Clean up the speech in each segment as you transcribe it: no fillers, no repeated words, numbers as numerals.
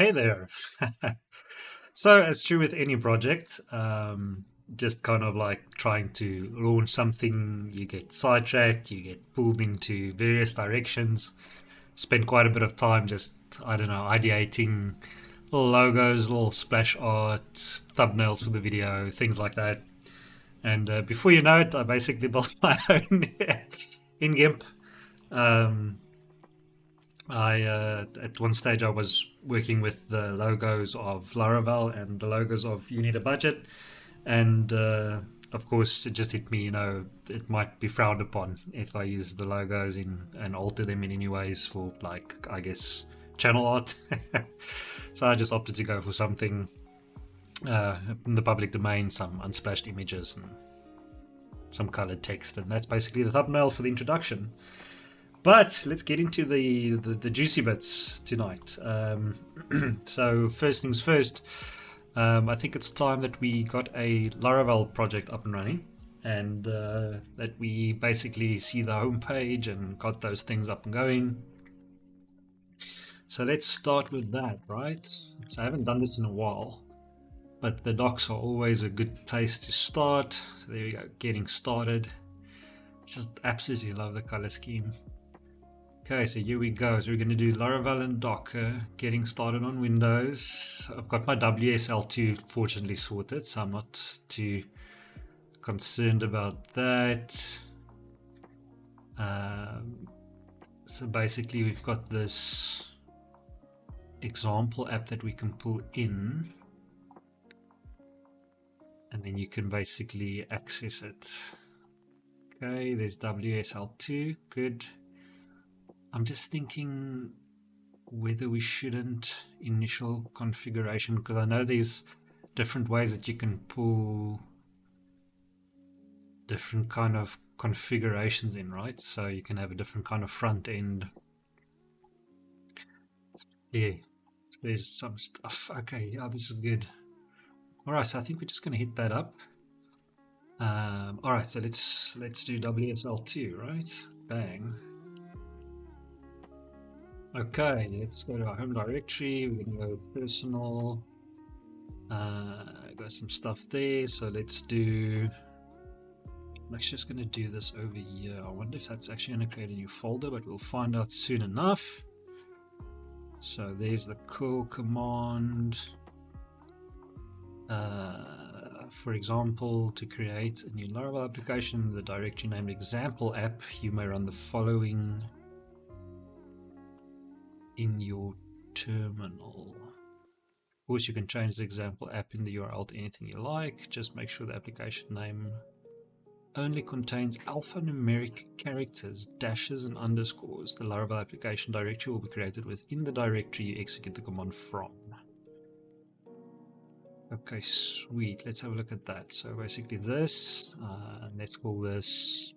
Hey there. So, as true with any project, just kind of like trying to launch something, you get sidetracked, you get pulled into various directions, spend quite a bit of time just, I don't know, ideating little logos, little splash art, thumbnails for the video, things like that. And before you know it, I basically built my own in GIMP. Um, I at one stage I was working with the logos of Laravel and the logos of You Need a Budget, and of course it just hit me. It might be frowned upon if I use the logos in and alter them in any ways for, like, I guess, channel art. So I just opted to go for something in the public domain, some unsplashed images and some colored text, and that's basically the thumbnail for the introduction. But let's get into the juicy bits tonight. So first things first, I think it's time that we got a Laravel project up and running, and that we basically see the homepage and got those things up and going. So let's start with that, right? So I haven't done this in a while, but the docs are always a good place to start. So there we go, getting started. Just absolutely love the color scheme. Okay, so here we go. So we're going to do Laravel and Docker, getting started on Windows. I've got my WSL2 fortunately sorted, so I'm not too concerned about that. So basically we've got this example app that we can pull in, and then you can basically access it. Okay, there's WSL2, good. I'm just thinking whether we shouldn't initial configuration, because I know there's different ways that you can pull different kind of configurations in, right? So you can have a different kind of front end. Yeah, so there's some stuff. Okay, yeah, this is good. All right, so I think we're just going to hit that up. All right, so let's do WSL2, right? Bang. Okay, let's go to our home directory. We're going to go personal. Got some stuff there. So I'm actually just going to do this over here. I wonder if that's actually going to create a new folder, but we'll find out soon enough. So there's the curl command. For example, to create a new Laravel application, the directory named example app, you may run the following in your terminal. Of course, you can change the example app in the URL to anything you like. Just make sure the application name only contains alphanumeric characters, dashes and underscores. The Laravel application directory will be created within the directory you execute the command from. Okay, sweet. Let's have a look at that. So basically this, and let's call this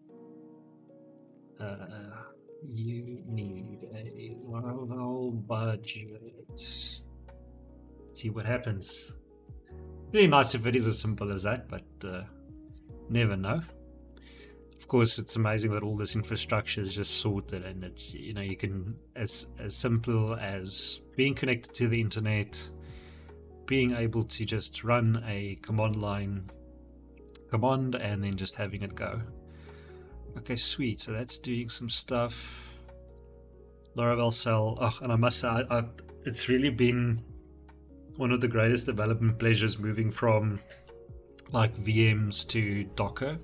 you need a Laravel budget. Let's see what happens. Really nice if it is as simple as that, but never know. Of course, it's amazing that all this infrastructure is just sorted, and it's, you can, as simple as being connected to the internet, being able to just run a command line command and then just having it go. Okay, sweet. So that's doing some stuff. Laravel cell. Oh, and I must say, it's really been one of the greatest development pleasures moving from like VMs to Docker.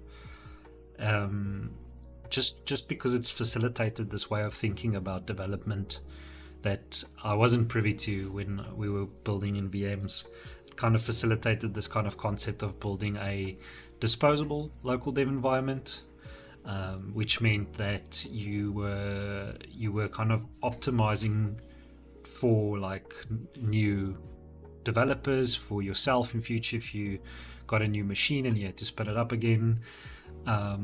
Just because it's facilitated this way of thinking about development that I wasn't privy to when we were building in VMs. It kind of facilitated this kind of concept of building a disposable local dev environment, which meant that you were kind of optimizing for like new developers, for yourself in future if you got a new machine and you had to spin it up again.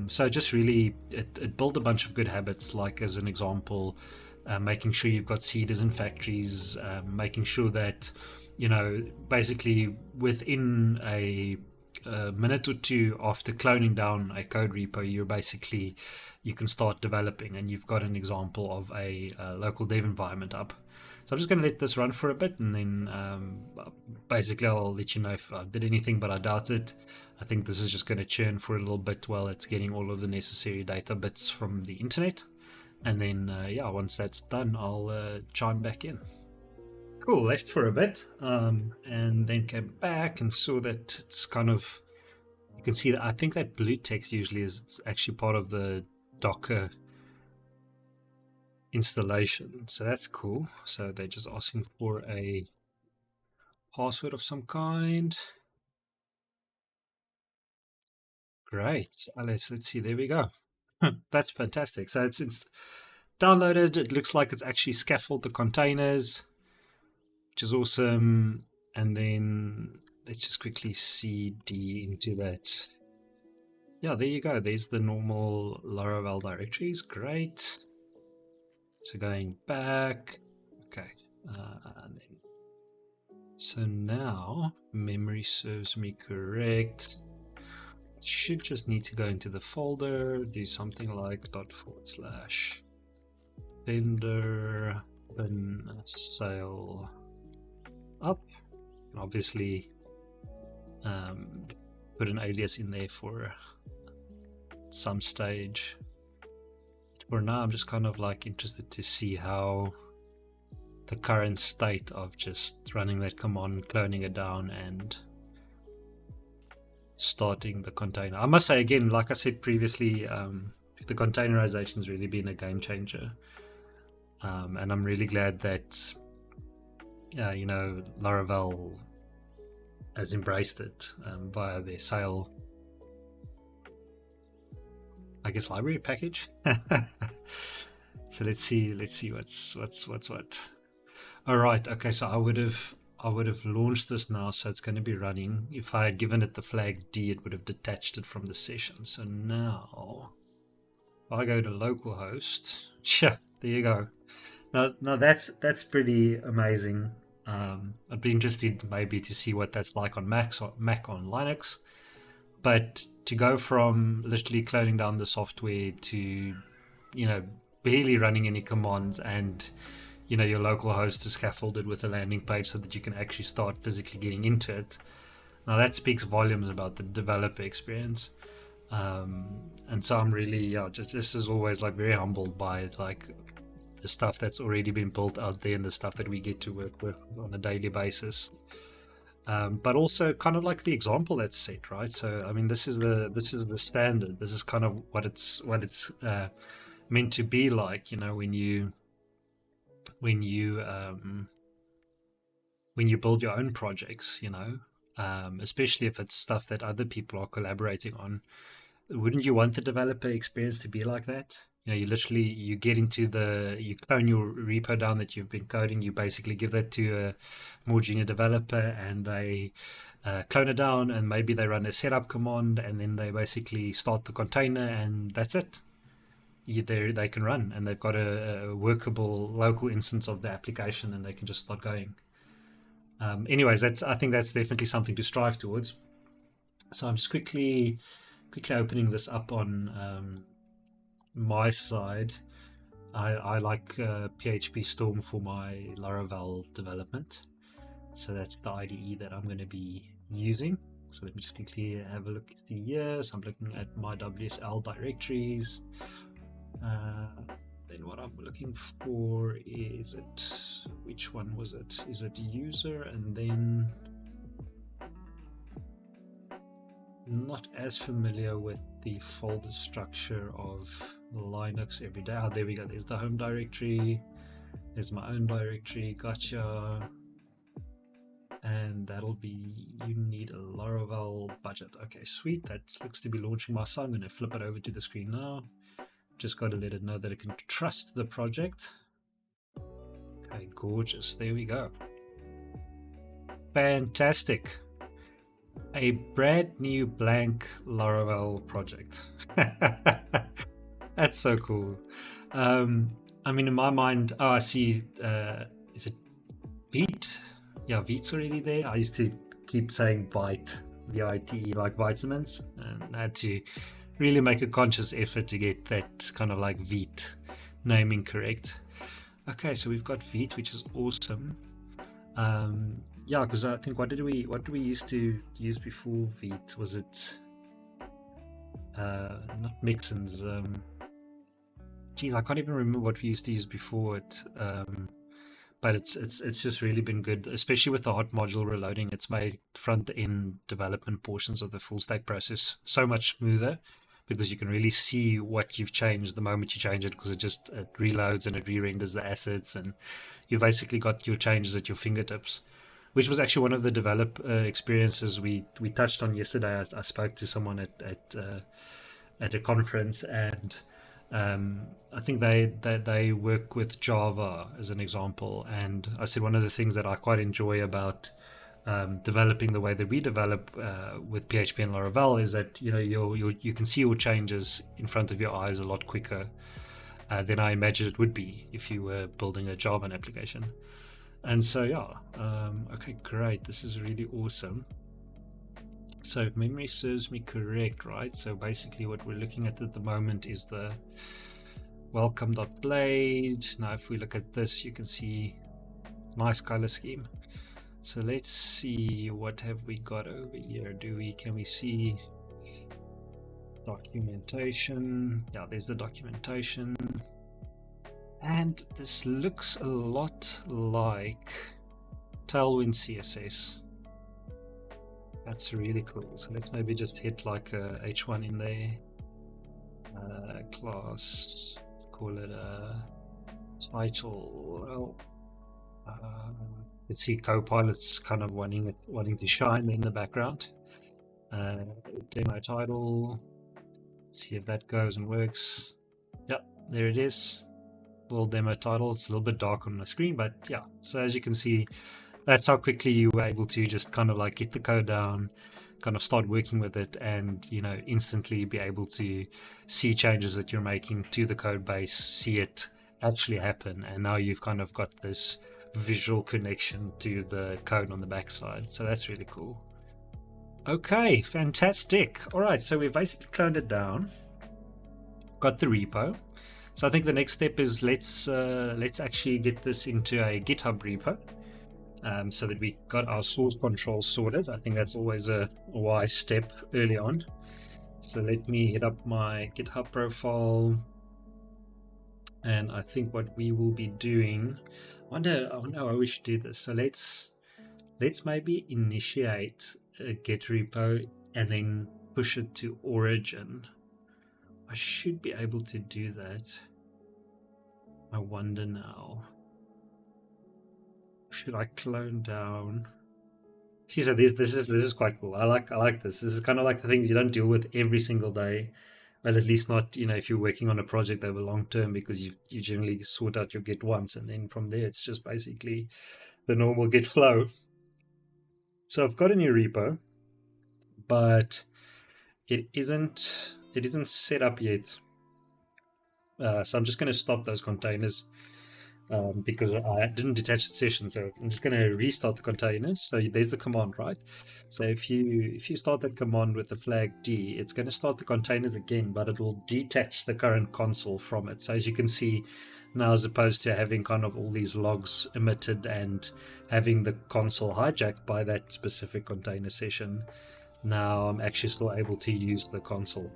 So just really it built a bunch of good habits, like as an example, making sure you've got seeders in factories, making sure that basically within a minute or two after cloning down a code repo, you can start developing, and you've got an example of a local dev environment up. So I'm just going to let this run for a bit, and then basically I'll let you know if I did anything, but I doubt it. I think this is just going to churn for a little bit while it's getting all of the necessary data bits from the internet. And then, yeah, once that's done, I'll chime back in. Cool, left for a bit, and then came back and saw that it's kind of, you can see that I think that blue text usually is, it's actually part of the Docker installation. So that's cool. So they're just asking for a password of some kind. Great. Alice, let's see. There we go. That's fantastic. So it's downloaded. It looks like it's actually scaffolded the containers, which is awesome. And then let's just quickly cd into that. Yeah, there you go. There's the normal Laravel directories. Great. So going back. Okay. And then, so now, memory serves me correct. Should just need to go into the folder, do something like // vendor bin sale up, and obviously put an alias in there for some stage. For now, I'm just kind of like interested to see how the current state of just running that command, cloning it down, and starting the container. I must say again, like I said previously, the containerization has really been a game changer, and I'm really glad that Laravel has embraced it via their sale, I guess, library package. So let's see what's what. All right, okay, so I would have launched this now, so it's going to be running. If I had given it the flag D, it would have detached it from the session. So now, if I go to localhost, there you go. Now that's pretty amazing. I'd be interested maybe to see what that's like on Mac on Linux. But to go from literally cloning down the software to, barely running any commands, and your local host is scaffolded with a landing page so that you can actually start physically getting into it. Now that speaks volumes about the developer experience. And so I'm really, just as always, like very humbled by like the stuff that's already been built out there and the stuff that we get to work with on a daily basis. But also kind of like the example that's set, right? So I mean, this is the standard. This is kind of what it's meant to be like, when you build your own projects, especially if it's stuff that other people are collaborating on. Wouldn't you want the developer experience to be like that? You get into you clone your repo down that you've been coding, you basically give that to a more junior developer, and they clone it down, and maybe they run a setup command, and then they basically start the container, and that's it. They can run, and they've got a workable local instance of the application, and they can just start going. Anyways, I think that's definitely something to strive towards. So I'm just quickly opening this up on my side. I like PHP Storm for my Laravel development, so that's the IDE that I'm going to be using. So let me just quickly have a look here. So I'm looking at my WSL directories. Then what I'm looking for is which one was it? Is it user, and then not as familiar with the folder structure of Linux every day. Oh, there we go. There's the home directory. There's my own directory. Gotcha. And that'll be, you need a Laravel budget. Okay, sweet. That looks to be launching my site. I'm going to flip it over to the screen now. Just got to let it know that it can trust the project. Okay, gorgeous. There we go. Fantastic. A brand new blank Laravel project. That's so cool. I mean, in my mind, I see, is it Beat? Yeah, Beat's already there. I used to keep saying Byte, VITE, like vitamins, and I had to really make a conscious effort to get that kind of like Veet naming correct. Okay, so we've got Vite, which is awesome. Yeah, because I think what did we used to use before Vite? Was it not Mixins? Geez, I can't even remember what we used to use before it. But it's just really been good, especially with the hot module reloading. It's made front end development portions of the full stack process so much smoother because you can really see what you've changed the moment you change it, because it reloads and it re-renders the assets, and you've basically got your changes at your fingertips, which was actually one of the develop experiences we touched on yesterday. I spoke to someone at a conference, and I think they work with Java as an example. And I said one of the things that I quite enjoy about developing the way that we develop with PHP and Laravel is that you can see your changes in front of your eyes a lot quicker than I imagined it would be if you were building a Java application. And so okay, great. This is really awesome. So if memory serves me correct, right? So basically what we're looking at the moment is the welcome.blade. Now if we look at this, you can see nice color scheme. So let's see, what have we got over here? Can we see documentation? Yeah, there's the documentation. And this looks a lot like Tailwind CSS. That's really cool. So let's maybe just hit like a H1 in there. Class, call it a title. Well, let's see, Copilot's kind of wanting to shine in the background. Demo title. Let's see if that goes and works. Yep, there it is. Little demo title. It's a little bit dark on the screen, but yeah. So as you can see, that's how quickly you were able to just kind of like get the code down, kind of start working with it, and instantly be able to see changes that you're making to the code base, see it actually happen, and now you've kind of got this visual connection to the code on the backside. So that's really cool. Okay, fantastic. All right, so we've basically cloned it down, got the repo. So I think the next step is let's actually get this into a GitHub repo. So that we got our source control sorted. I think that's always a wise step early on. So let me hit up my GitHub profile, and I think what we will be doing, I wonder how we should do this. So let's maybe initiate a Git repo and then push it to origin. I should be able to do that. I wonder now. Should I clone down? See, so this is quite cool. I like this. This is kind of like the things you don't deal with every single day. Well, at least not, if you're working on a project over long term, because you generally sort out your Git once, and then from there it's just basically the normal Git flow. So I've got a new repo, but it isn't set up yet. So I'm just going to stop those containers. Because I didn't detach the session, so I'm just going to restart the containers. So there's the command, right? So if you start that command with the flag D, it's going to start the containers again, but it will detach the current console from it. So as you can see now, as opposed to having kind of all these logs emitted and having the console hijacked by that specific container session, now I'm actually still able to use the console.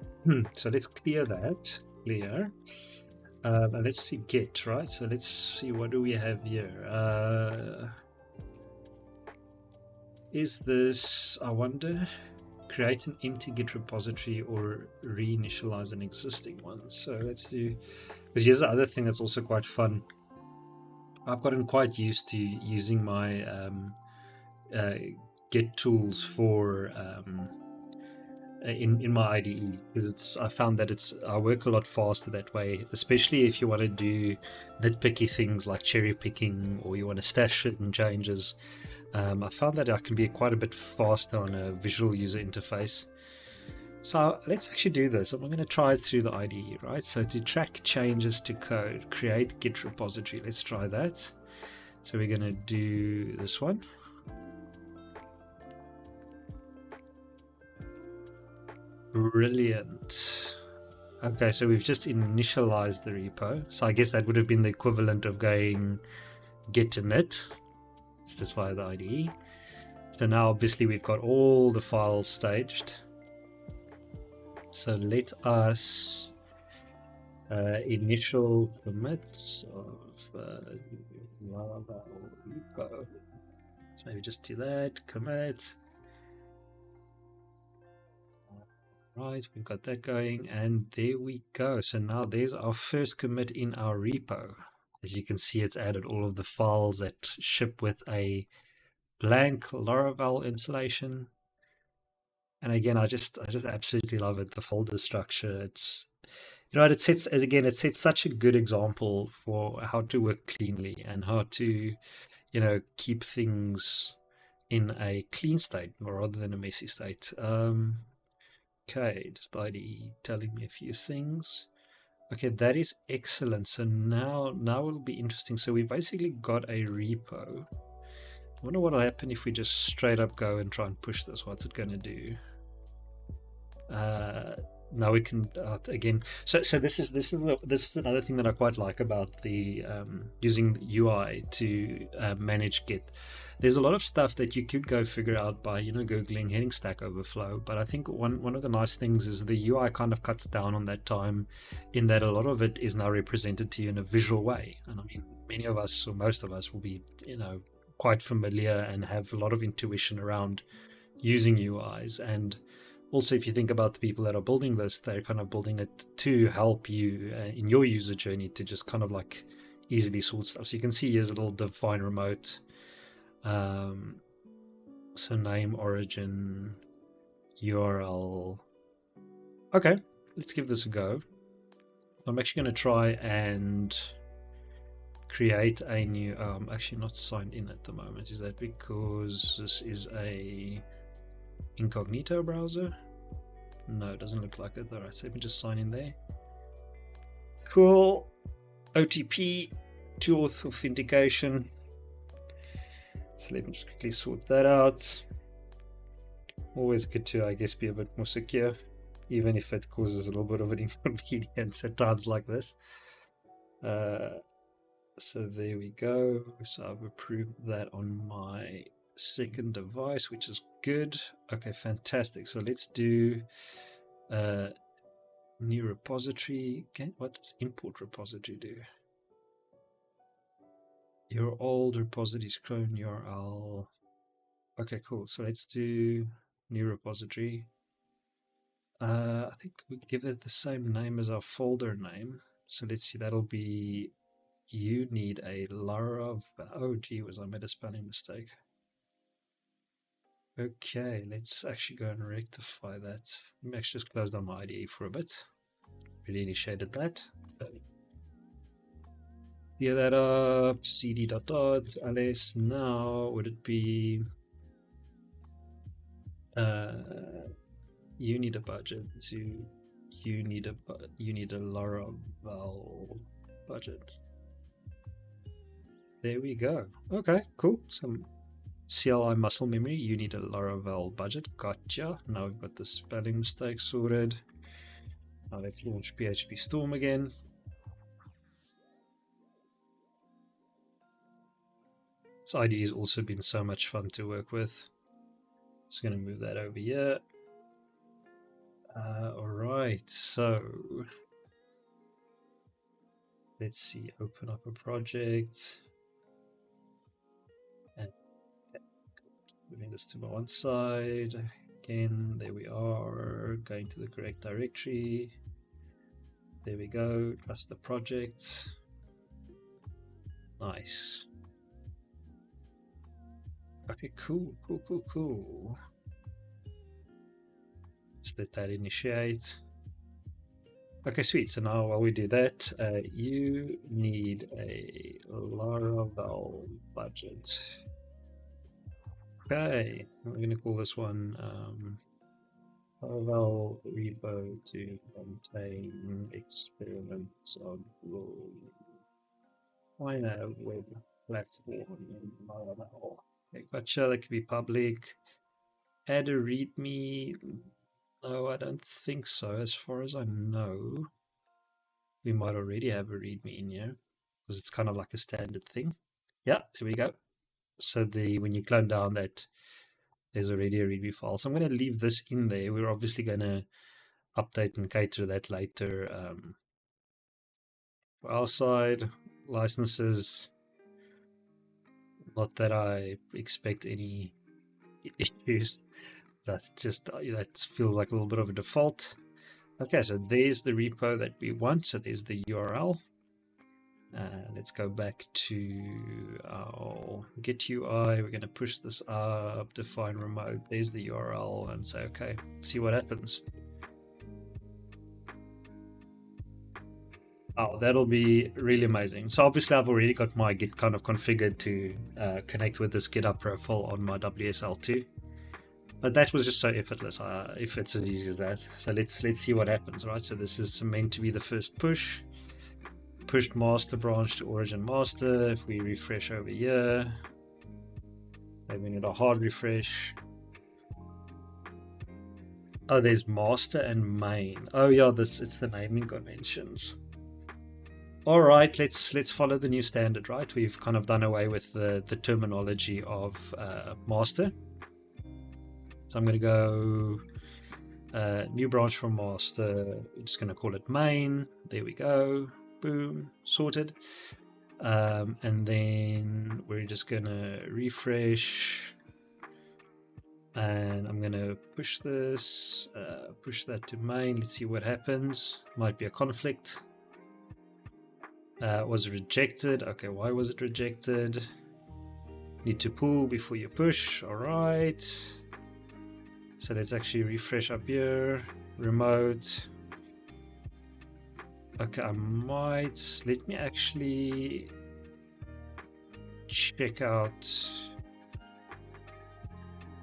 So let's clear that. Clear. And let's see Git, right? So let's see, what do we have here? Is this, I wonder, create an empty Git repository or reinitialize an existing one? So let's do, because here's the other thing that's also quite fun. I've gotten quite used to using my Git tools for in my IDE, because I found that I work a lot faster that way, especially if you want to do nitpicky things like cherry picking, or you want to stash certain changes. I found that I can be quite a bit faster on a visual user interface. So let's actually do this. I'm going to try it through the IDE, right? So to track changes to code, create Git repository. Let's try that. So we're going to do this one. Brilliant. Okay, so we've just initialized the repo. So I guess that would have been the equivalent of going git init. It's just via the IDE. So now obviously we've got all the files staged. So let us initial commits of Laravel repo. So maybe just do that, commit. Right, we've got that going, and there we go. So now there's our first commit in our repo. As you can see, it's added all of the files that ship with a blank Laravel installation. And again, I just absolutely love it. The folder structure. It's it sets such a good example for how to work cleanly and how to, keep things in a clean state rather than a messy state. Okay, just IDE telling me a few things. Okay, that is excellent. So now it'll be interesting. So we basically got a repo. I wonder what will happen if we just straight up go and try and push this. What's it going to do? Uh, Now we can again. So this is another thing that I quite like about the using the UI to manage Git. There's a lot of stuff that you could go figure out by googling heading Stack Overflow, but I think one of the nice things is the UI kind of cuts down on that time, in that a lot of it is now represented to you in a visual way. And I mean, many of us or most of us will be quite familiar and have a lot of intuition around using UIs. And also, if you think about the people that are building this, they're kind of building it to help you in your user journey to just kind of like easily sort stuff. So you can see here's a little define remote. So name, origin, URL. Okay, let's give this a go. I'm actually going to try and create a new. I'm actually not signed in at the moment. Is that because this is a incognito browser? No, it doesn't look like it. All right, so let me just sign in there. Cool. OTP, two-auth authentication. So let me just quickly sort that out. Always good to, I guess, be a bit more secure, even if it causes a little bit of an inconvenience at times like this. So there we go. So I've approved that on my second device, which is good. Okay, fantastic. So let's do new repository. Okay, what does import repository do? Your old repository's clone URL. Okay, cool. So let's do new repository. I think we give it the same name as our folder name. So let's see, that'll be you need a Laravel. Oh, gee, I made a spelling mistake. Okay, let's actually go and rectify that. Let me actually just close down my IDE for a bit. Really initiated that. Clear that up. cd dot dot ls. Now would it be you need a budget to you need a Laravel budget. There we go. Okay, cool. Some CLI muscle memory. You need a Laravel budget. Gotcha. Now we've got the spelling mistake sorted. Now let's launch PHP Storm again. This IDE has also been so much fun to work with. Just going to move that over here. All right, so let's see. Open up a project. And moving this to one side. Again, there we are. Going to the correct directory. There we go. Trust the project. Nice. Okay, cool. Just let that initiate. Okay, sweet. So now while we do that, you need a Laravel budget. Okay, we're going to call this one Laravel repo to contain experiments on Laravel web platform in Laravel. Okay, gotcha. That could be public. Add a README. No, I don't think so. As far as I know, we might already have a README in here because it's kind of like a standard thing. Yeah, there we go. So when you clone down that, there's already a README file. So I'm going to leave this in there. We're obviously going to update and cater that later. For our side, licenses, not that I expect any issues. That feels like a little bit of a default. Okay, so there's the repo that we want. So there's the URL. Let's go back to our Git UI. We're going to push this up, define remote. There's the URL, and say, okay, see what happens. Oh, that'll be really amazing. So obviously I've already got my Git kind of configured to connect with this GitHub profile on my WSL2. But that was just so effortless, if it's as easy as that. So let's see what happens, right? So this is meant to be the first push. Pushed master branch to origin master. If we refresh over here, maybe we need a hard refresh. Oh, there's master and main. Oh yeah, it's the naming conventions. All right, let's follow the new standard, right? We've kind of done away with the terminology of master. So I'm going to go new branch from master. We're just going to call it main. There we go. Boom, sorted. And then we're just going to refresh. And I'm going to push this, push that to main. Let's see what happens. Might be a conflict. Was rejected. Okay, why was it rejected? Need to pull before you push. All right. So let's actually refresh up here. Remote. Okay, I might. Let me actually check out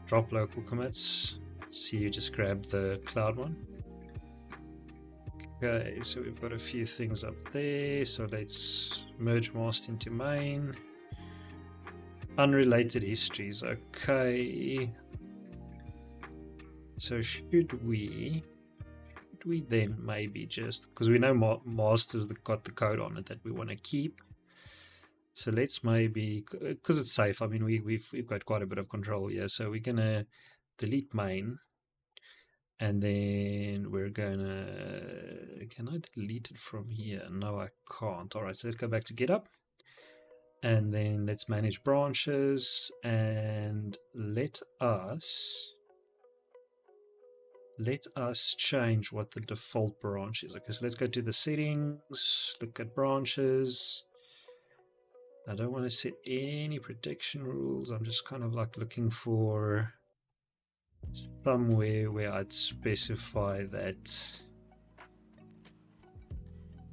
drop local commits. See, you just grab the cloud one. Okay, so we've got a few things up there. So let's merge master into main. Unrelated histories. Okay. So should we then maybe just, because we know master's got the code on it that we want to keep. So let's maybe, because it's safe. I mean, we've got quite a bit of control here. So we're gonna delete main. And then we're gonna, can I delete it from here? No, I can't. All right, so let's go back to GitHub. And then let's manage branches and let us change what the default branch is. Okay, so let's go to the settings, look at branches. I don't want to set any protection rules. I'm just kind of like looking for somewhere where I'd specify that.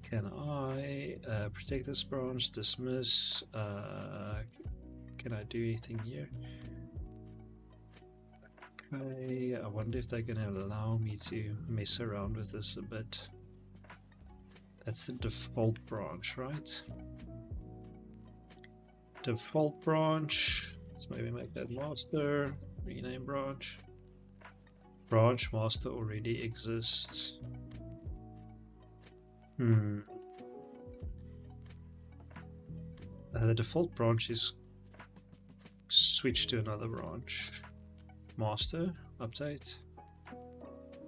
Can I protect this branch, dismiss? Can I do anything here? Okay, I wonder if they're going to allow me to mess around with this a bit. That's the default branch, right? Default branch. Let's maybe make that master. Rename branch. Branch master already exists. The default branch is switched to another branch. Master, update.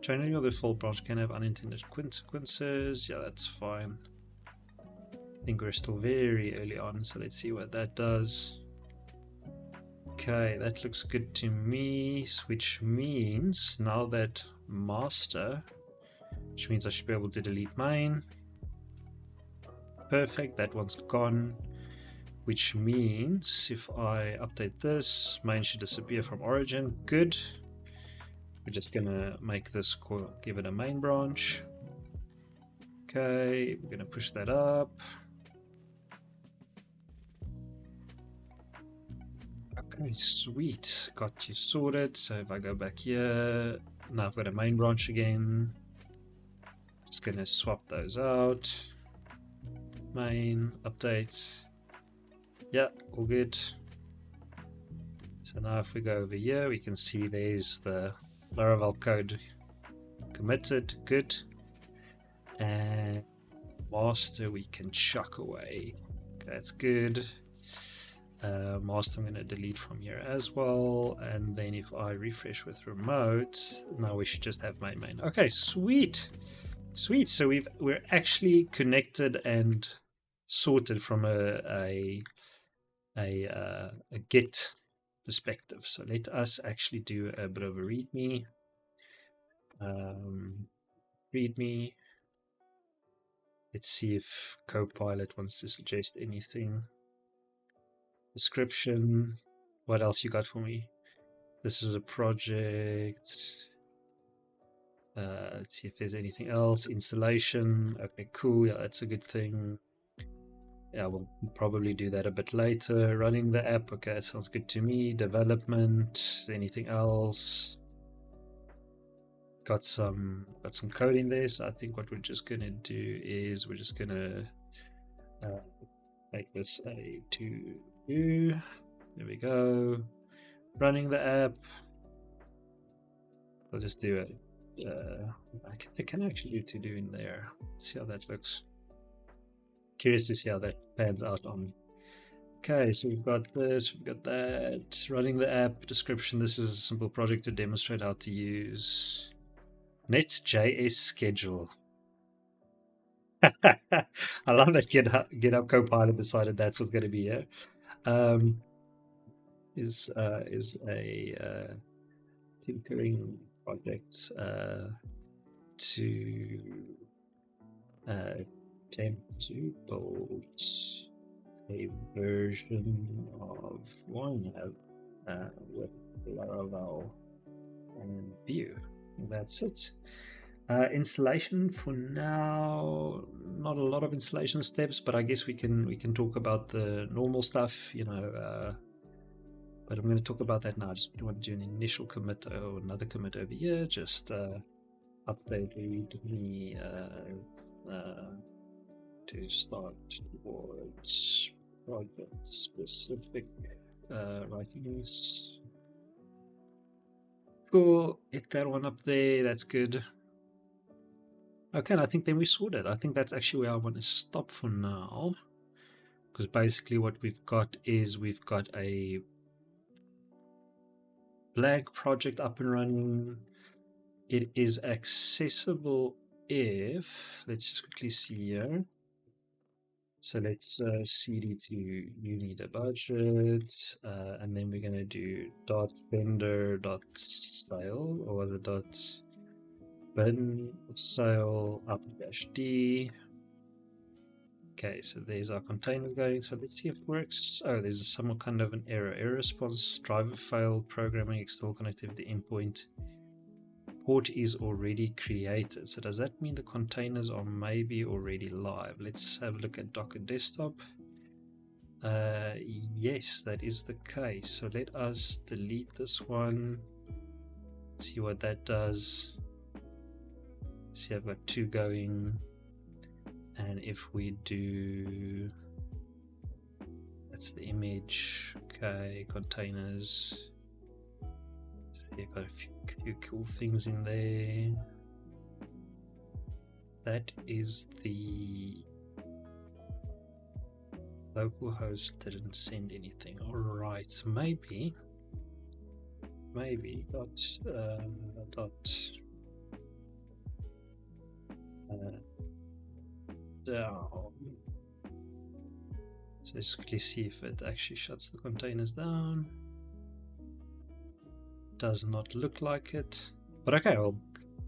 Changing your default branch can have unintended consequences. Yeah, that's fine. I think we're still very early on, so let's see what that does. Okay, that looks good to me, which means now that master, which means I should be able to delete main. Perfect, that one's gone, which means if I update this, main should disappear from origin. Good. We're just gonna make this give it a main branch. Okay, we're gonna push that up. Okay, sweet, got you sorted. So if I go back here, now I've got a main branch again. Just gonna swap those out. Main, update. Yeah, all good. So now if we go over here, we can see there's the Laravel code committed, good. And master we can chuck away. Okay, that's good. Master I'm going to delete from here as well. And then if I refresh with remote, now we should just have main. Okay, sweet. Sweet. So we're actually connected and sorted from a Git perspective. So let us actually do a bit of a README. README. Let's see if Copilot wants to suggest anything. Description. What else you got for me? This is a project. Let's see if there's anything else. Installation. Okay, cool. Yeah, that's a good thing. Yeah, we'll probably do that a bit later. Running the app. Okay, that sounds good to me. Development. Anything else? Got some code in there. So I think what we're just gonna do is we're just gonna make this a to do. There we go. Running the app. I'll just do it. I can actually do to do in there. See how that looks. Curious to see how that pans out on. Okay, so we've got this, we've got that. Running the app. Description. This is a simple project to demonstrate how to use Next.js schedule. I love that GitHub Copilot decided that's what's going to be here. Is a tinkering project to attempt to build a version of YNAB with Laravel and Vue. That's it. Installation for now, not a lot of installation steps, but I guess we can talk about the normal stuff, you know. But I'm going to talk about that now. I just want to do an initial commit or another commit over here. Just update readme to start towards project specific writings. Cool, get that one up there. That's good. Okay, and I think then we sorted. I think that's actually where I want to stop for now, because basically what we've got is we've got a blank project up and running. It is accessible if, let's just quickly see here. So let's cd to you need a budget, and then we're going to do .vendor.sale or the .bin sale up-d. Okay, so there's our container going. So let's see if it works. Oh, there's some kind of an error. Error response, driver failed, programming, external connectivity endpoint. Port is already created. So does that mean the containers are maybe already live? Let's have a look at Docker Desktop. Yes, that is the case. So let us delete this one. See what that does. See, I've got two going. And if we do, that's the image. Okay, containers. You've got a few cool things in there. That is the localhost didn't send anything. All right, so maybe down. So let's quickly see if it actually shuts the containers down. Does not look like it, but okay,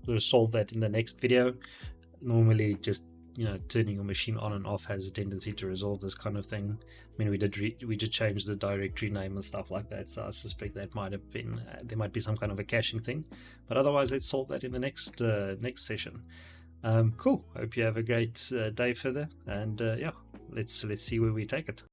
we'll solve that in the next video. Normally just, you know, turning your machine on and off has a tendency to resolve this kind of thing. I mean, we did change the directory name and stuff like that, so I suspect that might have been there might be some kind of a caching thing, but otherwise let's solve that in the next session. Cool. Hope you have a great day further, and yeah, let's see where we take it.